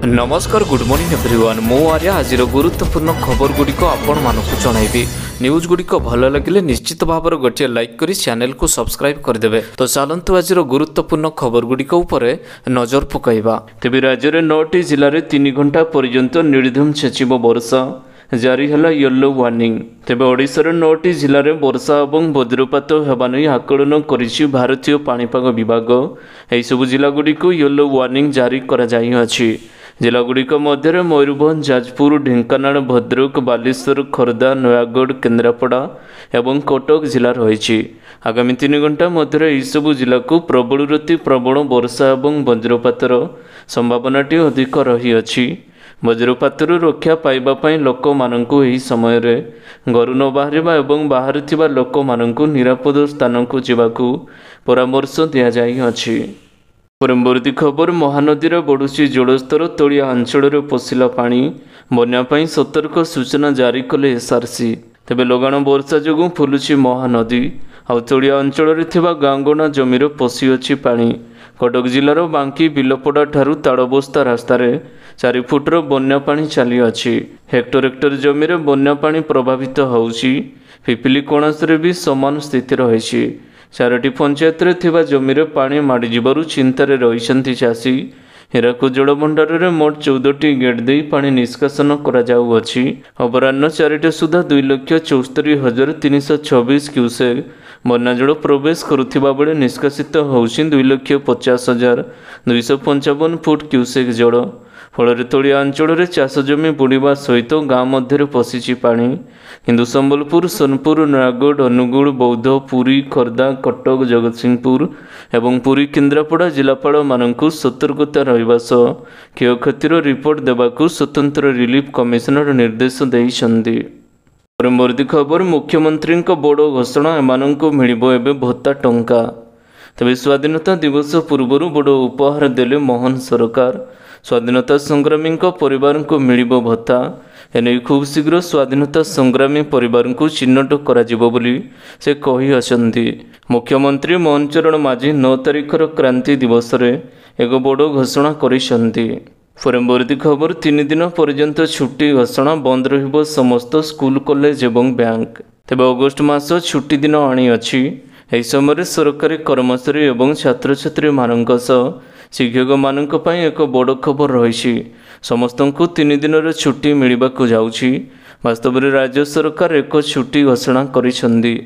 नमस्कार good morning everyone मु आर्या आज गुरुत्वपूर्ण खबर गुड़िक आपण मानक जनइबी न्यूज गुड़िक भल लगे निश्चित भाव गोटे लाइक करी चैनल को सब्सक्राइब करदे। तो चलतु आज गुरुत्वपूर्ण खबर गुड़िक नजर पकईवा। तेज राज्य में 9टी जिले में 3 घंटा पर्यंत निर्धूम छेचिब वर्षा जारी है येलो वार्निंग। तेज ओडिशार 9टी जिले में वर्षा और वज्रपात होगा नहीं आकलन करिछि भारतीय पाणीपाग विभाग। यह सब जिलागुड़िक येलो वार्निंग जारी कराଯାଇଛି। जिलागुड़िक मध्य मयूरभंज, जाजपुर, ढेंकानाल, भद्रक, बालेश्वर, खोर्धा, नयागढ़, केन्द्रापड़ा एवं कटक जिला रही। आगामी 3 घंटा मध्य यहसबू जिला को प्रबल अति प्रबल वर्षा और वज्रपातर संभावनाटी अधिक रही अछि। वज्रपातर रक्षा पाइबापी लोक मानू यह समय घर न बाहर एवं बाहर थिबा लोक मानू निरापद स्थान को जावाकू परामर्श दि जाइछि। परवर्ती खबर महानदी बढ़ुची जलस्तर, तलिया अंचल पशिला पानी, बन्या सतर्क सूचना जारी कले एसआरसी। तेबे लगाण वर्षा जो फुलुची महानदी आउ तलिया अंचल गांगणा जमीर पशि अच्छी पानी। कटक जिलार बांकी बिलपड़ा ठारू ताड़बस्ता रास्तार 4 फुटर बन्या पानी चली अछि। हेक्टर हेक्टर जमीर बन्या पानी प्रभावित होउछि। पिपिली कोणासरे भी समान स्थिति रही। 4टी पंचायत थिबा जमीर पानी माड़ी जिबारु चिंतार रहिसंती चाषी। हिराकुद जलभंडार में मोट 14टी गेट दे पानी निष्कासन करा जाउअछि। अपराह्न 4टा सुधा 2,74,326 क्यूसेक बन्याजल प्रवेश करुथिबा बेले निष्कासित होउछि 2,50,255 फुट क्यूसेक जल। फल तलिया अंचल चाष जमी बुड़वा सहित गाँ मध्य पशिछि पानी। किंतु संबलपुर, सोनपुर, नयागढ़, अनुगुल, बौद्ध, पुरी, खोर्धा, कटक, जगतसिंहपुर एवं पुरी केन्द्रापड़ा जिलापाल मानकु सतर्कता रहिबा सह क्षयक्षतिर रिपोर्ट देबाकू स्वतंत्र रिलीफ कमिशनर निर्देश देइछन्ति। परवर्ती खबर मुख्यमंत्री बड़ घोषणा, एमानंकु मिलिबो एबे भत्ता टंका। तेबे स्वाधीनता दिवस पूर्व बड़ उपहार देले मोहन सरकार। स्वाधीनता संग्रामी परिवार को मिलिबो भत्ता। एने खूब शीघ्र स्वाधीनता संग्रामी परिवार को चिन्हट कराजिबो बोली से कहि अछंती। मुख्यमंत्री मोहन चरण माझी 9 तारिखर क्रांति दिवस रे एक बड़ घोषणा करिसंती। परवर्ती खबर 3 दिन पर्यंत छुट्टी घोषणा, बंद रहिबो समस्त स्कूल, कॉलेज एवं बैंक। तेबे अगस्त मास छुट्टी दिन आनी अछि। एहि समय सरकारी कर्मचारी एवं छात्र छात्री मानक शिक्षक मानक पई एक बड़ खबर रही। समस्त को 3 दिन छुट्टी मिलवाक जाउछि। वास्तव में राज्य सरकार एक छुट्टी घोषणा करिसंदी।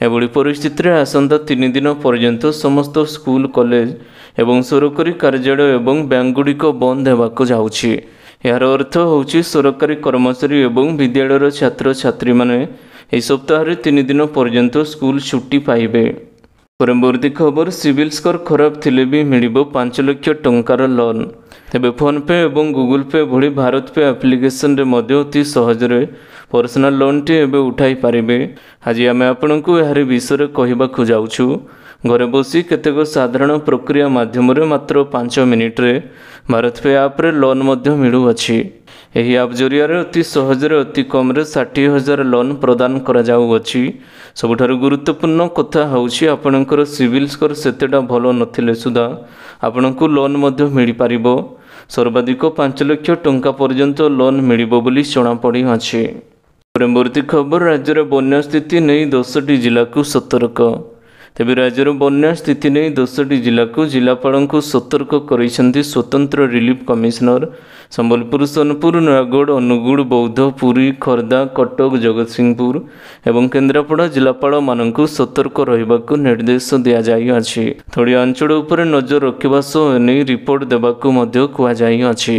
एभली परिस्थिति रे आसंता 3 दिन पर्यंत समस्त स्कूल, कॉलेज एवं सरकारी कार्यालय एवं बैंक गुड़िक बंद होगाक जाउछि। यार अर्थ होउछि सरकारी कर्मचारी एवं विद्यालयर छात्र छात्री माने एहि सप्ताह 3 दिन पर्यंत स्कूल छुट्टी पाइबे। परवर्ती खबर सिविल स्कोर खराब थिले भी मिलिबो 5 लाख टंकार लोन। तेबे फोन पे एवं गूगल पे भली भारत पे एप्लिकेशन रे मध्य अति सहज रे पर्सनल लोन टी एबे उठाई पारिबे। आज आमे आपनकु एहारी विषय कहिबाकु जाउछु। घरे बसी केतेक साधारण प्रक्रिया माध्यम रे मात्र 5 मिनिट रे भारत पे आप रे लोन मध्य मिलु अछि। एही आप जरिया रे अति सहज रे अति कम रे 60,000 लोन प्रदान करा जाउ अछि। सबुठारु गुरुत्वपूर्ण कथा होउछि आपनकर सिविल स्कोर सेतेटा भलो नथिले सुधा आपनकु लोन मध्य मिलि पारिबो। सर्वाधिक 5 लाख टंका पर्यंत लोन मिलिबो बोली जणा पड़ी अछि। परवर्ती खबर राज्य रे बन्या स्थिति नहीं 10टी जिला को सतर्क। तेबे राज्य रे बन्या स्थिति नहीं 10टी जिला को जिलापाल को सतर्क करिसेंती स्वतंत्र रिलीफ कमिशनर। संबलपुर, सोनपुर, नयागढ़, अनुगुल, बौद्ध, पुरी, खोर्धा, कटक, जगतसिंहपुर एवं केन्द्रापड़ा जिलापाल मानकु सतर्क रहिबाकू निर्देश दिया जाई अछि। तलिया अंचल उपरे नजर रखिबा सह एने रिपोर्ट देबाकू मध्य कुआ जाई अछि।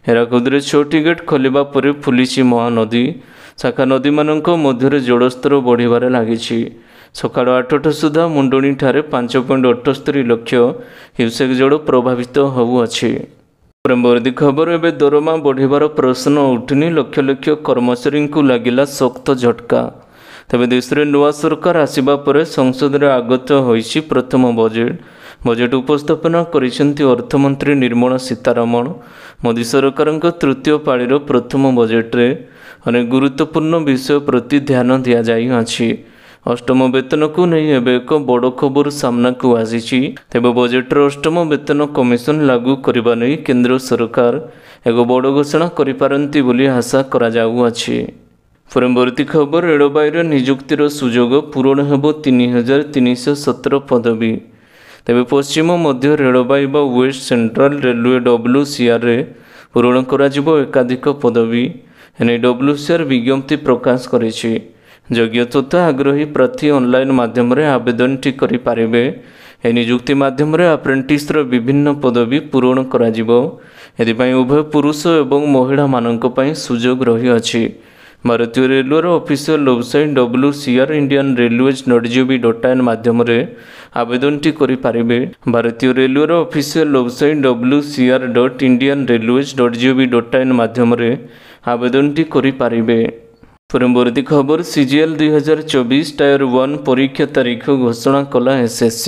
हेराकुद 6टी गेट खोलिबा परे फुलिछि महानदी। शाखा नदी मानक मध्य जलस्तर बढ़िबारे लागिछि। सकाळ 8टा सुधा मुंडणी ठारे 5.78 लाख क्यूसेक जल प्रभावित होउअछि। परवर्ती खबर एबे दरमा बढ़िबार प्रश्न उठिनी, लक्ष लक्ष कर्मचारी को लागिला सख्त झटका। तेबे देश रे नुआ सरकार आसिबा परे संसद रे आगत होइछि प्रथम बजेट उपस्थापना करिसेंती अर्थमंत्री निर्मला सीतारमण। मोदी सरकार तृतीय पाळीर प्रथम बजेट रे अनेक गुरुत्वपूर्ण विषय प्रति ध्यान दिया जाई अछि। अष्टम वेतन को नहीं एबे एक बड़ खबर सामना को आसी। तेबे बजेट अष्टम वेतन कमिशन लागू करबा नहीं केंद्र सरकार एक बड़ घोषणा करिपारंती बोली आशा करा जाउअछि। परवर्ती खबर रेलबाईर नियुक्तिर सुजोग पूरण हेब 3317 पदवी। तेबे पश्चिम मध्य रेलबाई बा वेस्ट सेंट्रल रेलवे WCR रे पूरण कराजिबो एकाधिक पदवी। एने WCR विज्ञप्ति प्रकाश करिछि। योग्य तथा आग्रही प्रार्थी ऑनलाइन माध्यम रे आवेदनटी करि पारिबे। ए नियुक्ति माध्यम रे अप्रेंटिस रो विभिन्न पदवी पूरण कराजिबो। एदिपाई उभय पुरुष एवं महिला मानक पई सुजोग रही अछि। भारतीय रेलवेर ऑफिशियल वेबसाइट WCR indianrailways.gov.in माध्यम रे आवेदनटी करि पारिबे। भारतीय रेलवेर ऑफिशियल वेबसाइट wcr.indianrailways.gov.in माध्यम रे आवेदनटी करि पारिबे। परवर्ती खबर CGL 2024 टायर 1 परीक्षा तारीख घोषणा कला SSC।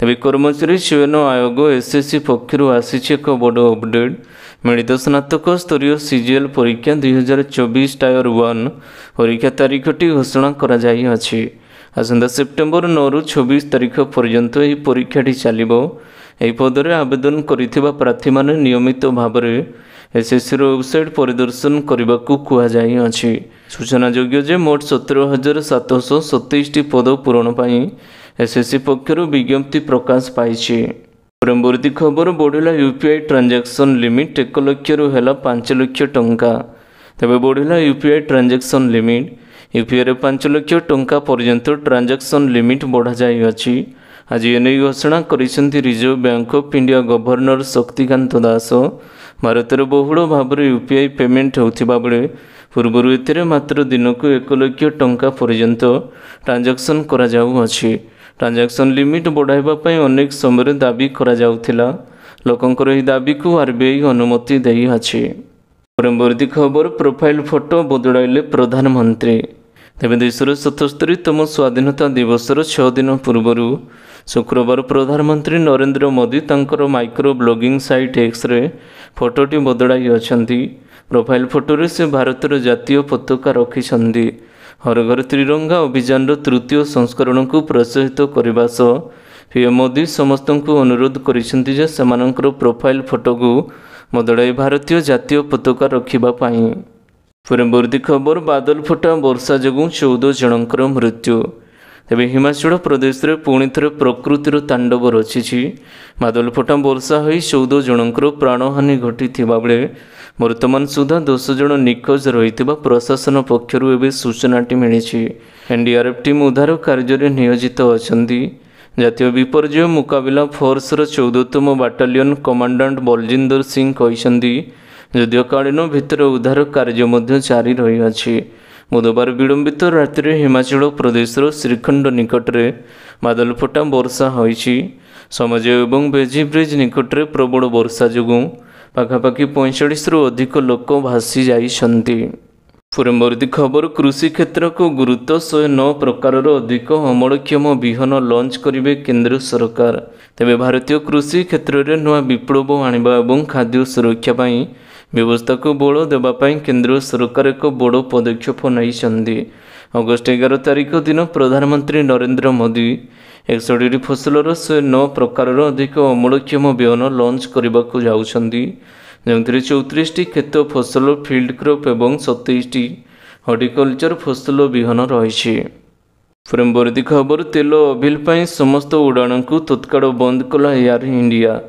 तेबे कर्मचारी चयन आयोग SSC पक्षर आसीछि एक बड़ अपडेट। मिलित स्नातक स्तरीय CGL परीक्षा 2024 टायर 1 परीक्षा तारीखटी घोषणा करा जाई अछि। आसंता सेप्टेम्बर 9 रु 26 तारीख पर्यंत यह परीक्षाटी चलिबो। एही पदरे आवेदन करिथिबा प्रार्थी माने नियमित भाव में SSC वेबसाइट परिदर्शन करने को कहुछि। सूचना योग्य जे मोट 17,727 पद पूरण पाई SSC पक्षर विज्ञप्ति प्रकाश पाई। परवर्ती खबर बढ़ला UPI ट्रांजैक्शन लिमिट 1 लाख रु हेला 5 लाख टंका। तेबे बढ़ला UPI ट्रांजैक्शन लिमिट UPI रे 5 लाख टंका पर्यंत ट्रांजैक्शन लिमिट बढ़ा जाई अछि। आज एने घोषणा करिसेंती reserve bank of India governor Shaktikanta Das. Bharat में बहुल भाव में UPI पेमेंट होथिबा बेले पूर्वरु एथिरे मात्र दिनकू 1 लाख टंका पर्यंत ट्रांजैक्शन करा जाउ अछि। ट्रांजैक्शन लिमिट बढ़ाइबा पई अनेक समय दाबी करा जाउथिला। लोकंकर एही दाबी को RBI अनुमति देई अछि। परवर्ती खबर प्रोफाइल फोटो बदलाइले प्रधानमंत्री। तेबे देशर 77तम स्वाधीनता दिवसर 6 दिन पूर्व शुक्रवार प्रधानमंत्री नरेंद्र मोदी तांकर माइक्रो ब्लॉगिंग साइट X रे फोटोटी बदलाई अछंती। प्रोफाइल फोटोरे से भारतर जातीय पताका रखिछंती। हर घर त्रिरंगा अभियान तृतीय संस्करण को प्रोत्साहित करने सह PM मोदी समस्त को अनुरोध करिसेंती जे सेमानकर प्रोफाइल फोटो को बदलाई भारतीय जातीय पताका रखिबा पाई। परवर्ती खबर बादल फटा वर्षा जोगुं 14 जनकर मृत्यु। तेबे हिमाचल प्रदेश रे पुणी थे प्रकृतिर तांडव रचिछि। बादल फटा वर्षा होई 14 जनकर प्राणहानि घटी बेले वर्तमान सुधा 10 जन निखोज रही प्रशासन पक्षर एवं सूचनाटी मिली। NDRF टीम उद्धार कार्य नियोजित अछंती। जातीय विपर्यय मुकाबिला फोर्सर 14तम बाटालियन कमांडेंट बलजिंदर सिंह कहते युद्धकालीन भितर उद्धार कार्य जारी रही अछि। बुधवार विलंबित राति हिमाचल प्रदेशर श्रीखंड निकट में बादल फटा वर्षा होइछि। समझ एवं बेजी ब्रिज निकट में प्रबल वर्षा जोगुं पाखापाखि 45 रु अधिक लोक भासी जाइछंती। परवर्ती खबर कृषि क्षेत्र को गुरुत्व 109 प्रकार अधिक अमलक्षम विहन लॉन्च करिवे केंद्र सरकार। तेबे भारतीय कृषि क्षेत्र में नुआ विप्लव आनिबा एवं खाद्य सुरक्षा पाई व्यवस्था को बल देवाई केंद्र सरकार एक बड़ पदक्षेप नहीं। अगस्ट 11 तारीख दिन प्रधानमंत्री नरेंद्र मोदी 61 फसलर 109 प्रकार अधिक अमलक्षम बिहन लॉन्च करने को जाउछंती। जो 34टी खेत फसल फील्ड क्रॉप एवं 27टी हॉर्टिकल्चर फसल बिहन रही। परवर्ती खबर तेल अभिल पाई समस्त उड़ान को तत्काल बंद कला एयर इंडिया।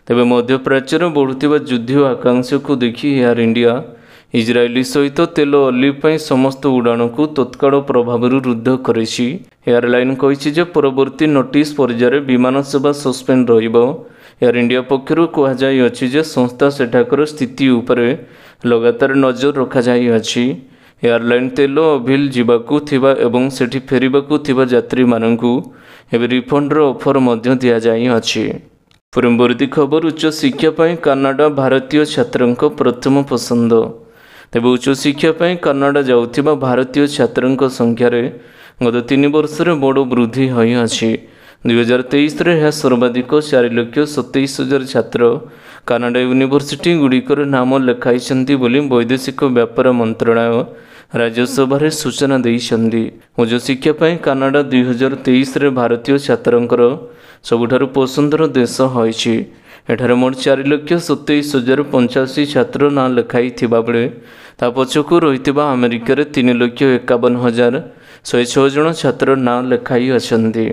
तेबे मध्यप्राच्यर बढ़ुवा युद्ध आकांक्षा को देखी एयर इंडिया इजराइली सहित तेल अलिव पाई समस्त उड़ान को तत्काल प्रभाव रुद्ध करिछि। एयरलाइन कहिछि जे परवर्ती नोटिस पर्यायर विमान सेवा सस्पेंड रहिबो। एयर इंडिया पक्षर कहुई अछि जे संस्था सेठाकर स्थिति उपरे लगातार नजर रखा जाई अछि। एयरलाइन तेल अभिल जीवाकू थिबा एवं सेठी फेरिबाकू थिबा यात्री माननकू एबे रिफंडर ऑफर मध्य दिया जाई अछि। परवर्ती खबर उच्च शिक्षा पाई कनाडा भारतीय छात्रंक प्रथम पसंद। तेबे उच्च शिक्षा पाई कनाडा जाउथिबा भारतीय छात्रंक संख्या रे गत 3 वर्ष रे बड़ वृद्धि होई अछि। 2023 रे यह सर्वाधिक 4,27,000 छात्र कनाडा यूनिवर्सिटी गुड़िकर नाम लेखाई बोली वैदेशिक व्यापार मंत्रालय राज्यसभा सूचना देइछन्ति। उच्च शिक्षा पाई कनाडा 2023 रे भारतीय छात्रंकर सबुठारु पसंदर देश होइछि। एठारे मोट 4,27,085 छात्र नाँ लेखाई थिबा बेले ता पछकु रहितिबा अमेरिका रे 3,51,106 जन छात्र नाँ लेखाई अछन्ति।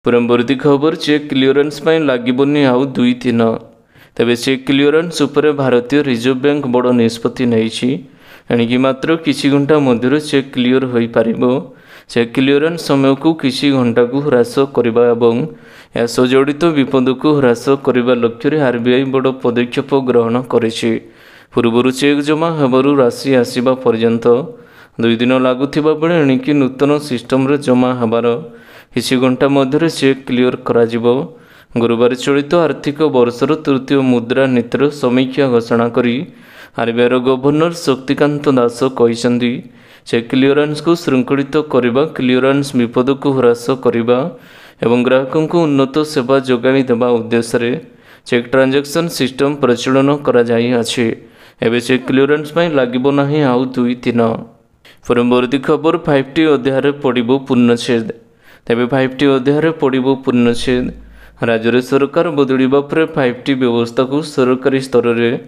परवर्ती खबर चेक क्लियरेंस पाई लागिबोनी आउ 2 दिन। तेबे चेक क्लियरेंस उपरे भारतीय रिजर्व बैंक बड़ निष्पत्ति नैछि। एणिकी मात्र किछि घंटा मध्य चेक क्लियर होई पारिबो। चेक क्लियरेंस समय को किछि घंटा को ह्रास करबा एवं या जड़ित विपद को ह्रास करबा लक्ष्य आरबीआई बड़ पदक्षेप ग्रहण करिछि। पूर्व चेक जमा हेबारु राशि आसीबा पर्यंत 2 दिन लागुथिबा बेले एणिकी नूतन सिस्टम रे जमा हेबार किछि घंटा मध्य चेक क्लियर कराजिबो। गुरुवार चलित आर्थिक वर्षर तृतीय मुद्रा नीतिर समीक्षा घोषणा करी आरबीआईर गवर्नर शक्तिकांत दास कहिसंती चेक क्लियरेंस को श्रृंखलित करबा, क्लियरेंस विपद को ह्रास करबा एवं ग्राहकों को उन्नत सेवा जोगाई देबा उद्देश्य रे चेक ट्रांजैक्शन सिस्टम प्रचलन करा जाई अछि। एबे चेक क्लियरेंस पाई लागिबो नाही आउ 2 दिन। परवर्ती खबर 5T अध्याय पड़िबो पूर्णछेद। तेबे 5T अध्याय पड़िबो पूर्णछेद। राज्य सरकार बदलिबा पर 5T व्यवस्था को सरकारी स्तर में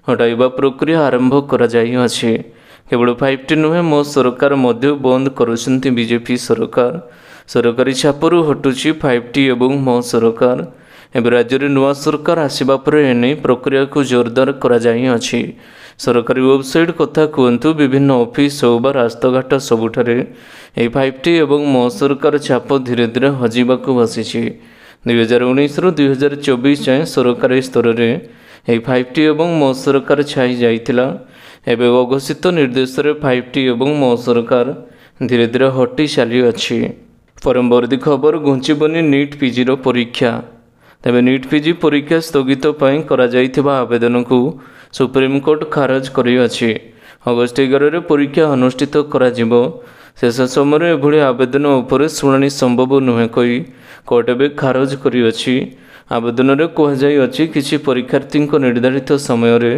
हटाइबा प्रक्रिया आरंभ करा जाई अछि। केवल 5T नुहे मो सरकार मध्य बंद करुछंती बीजेपी सरकार। सरकारी छापरू हटुछि 5T एवं मो सरकार। एबे राज्य रे नुआ सरकार आसीबा पर एने प्रक्रिया को जोरदार करा जाई अछि। सरकारी वेबसाइट कथा कहतु विभिन्न ऑफिस होबा रास्ताघाट सबुठारे ए 5T एवं मो सरकार छाप धीरे धीरे हजिबा को बसिछि। 2019 रु 2024 जाए सरकारी स्तर में यह 5T एवं मो सरकार छाई जाइतिला। एबे अघोषित निर्देश रे 5T एवं मो सरकार धीरे धीरे हटि चली अछि। परवर्ती खबर घुंचिबनी नीट पीजी रो परीक्षा। तेबे नीट पीजी परीक्षा स्थगित पई करा जाइथिबा आवेदन को सुप्रीम कोर्ट खारज करि अछि। अगस्त 11 रे परीक्षा अनुष्ठित करा जिवो। शेष समय एभली आवेदन उपरे शुणाणी संभव नुहे कही कोर्ट एबे खारज करि अछि। आवेदन रे कहजाई अछि किछि परीक्षार्थी निर्धारित समय रे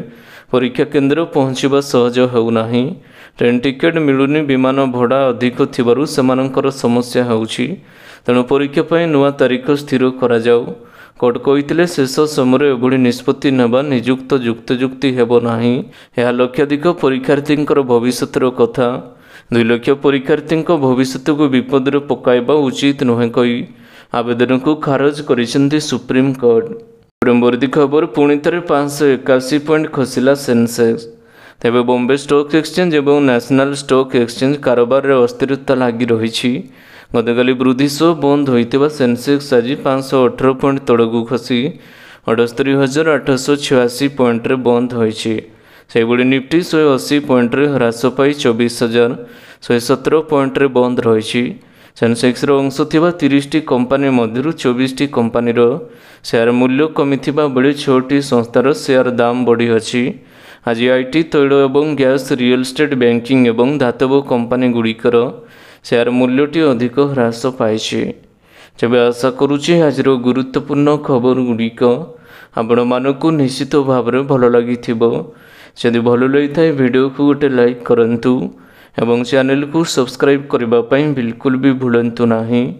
परीक्षा केन्द्र पहुँचवा सहज हेउ नाही। ट्रेन टिकेट मिलुनी, विमान भड़ा अधिक थिबारु सेमानंकर समस्या हेउछि। तेणु परीक्षा पई नुआ तारीख स्थिर करा जाऊ। कोर्ट कहिथिले शेष समय एभली निष्पत्ति नेबा नियुक्त युक्ति हेबो नाही। एहा लक्षाधिक परीक्षार्थींकर भविष्यतर कथा। 2 लाख परीक्षार्थी भविष्य को विपद में पकाइबा उचित नुहे कही आवेदन को खारज करिसेंती सुप्रीम कोर्ट। परवर्ती खबर पुणी थे 581 पॉइंट खसिला सेंसेक्स। तेबे बॉम्बे स्टॉक एक्सचेंज एवं नेशनल स्टॉक एक्सचेंज कारोबार रे अस्थिरता लगी रही। गतकाली वृद्धि सह बंद होता सेंसेक्स आज 518 पॉइंट तलू खसी 68,886 पॉइंट रे बंद होइछि। सेबड़ी निफ्टी 180 पॉइंट रे ह्रास पाई 24,117 पॉइंट रे बंद रही। सेंसेक्स अंश थिबा 30टी कंपानी मध्यरु 24टी कंपानीर शेयर मूल्य कमिथिबा बेले 6टी संस्थार शेयर दाम बढ़ी अछि। आज आईटी, तैल एवं गैस, रियल एस्टेट, बैंकिंग एवं धातव कंपानी गुड़िकर शेयर मूल्यटी अधिक ह्रास पाइछि। तेबे आशा करुछि आज गुरुत्वपूर्ण खबर गुड़िक आपण मानकु निश्चित भाव में भल लगी। जदि भल लगी था वीडियो को गोटे लाइक करंतु एवं चैनल को सब्सक्राइब करने बिल्कुल भी भूलंतु नहीं।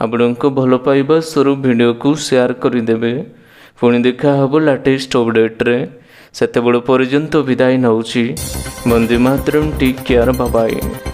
आपको भल पाइबा स्वरूप वीडियो को शेयर करदेवे। पुणी देखा हब लेटेस्ट अपडेट्रे। सेतेबेल पर्यंत विदाय नौछि। Vande Mataram. Take care. Bye bye.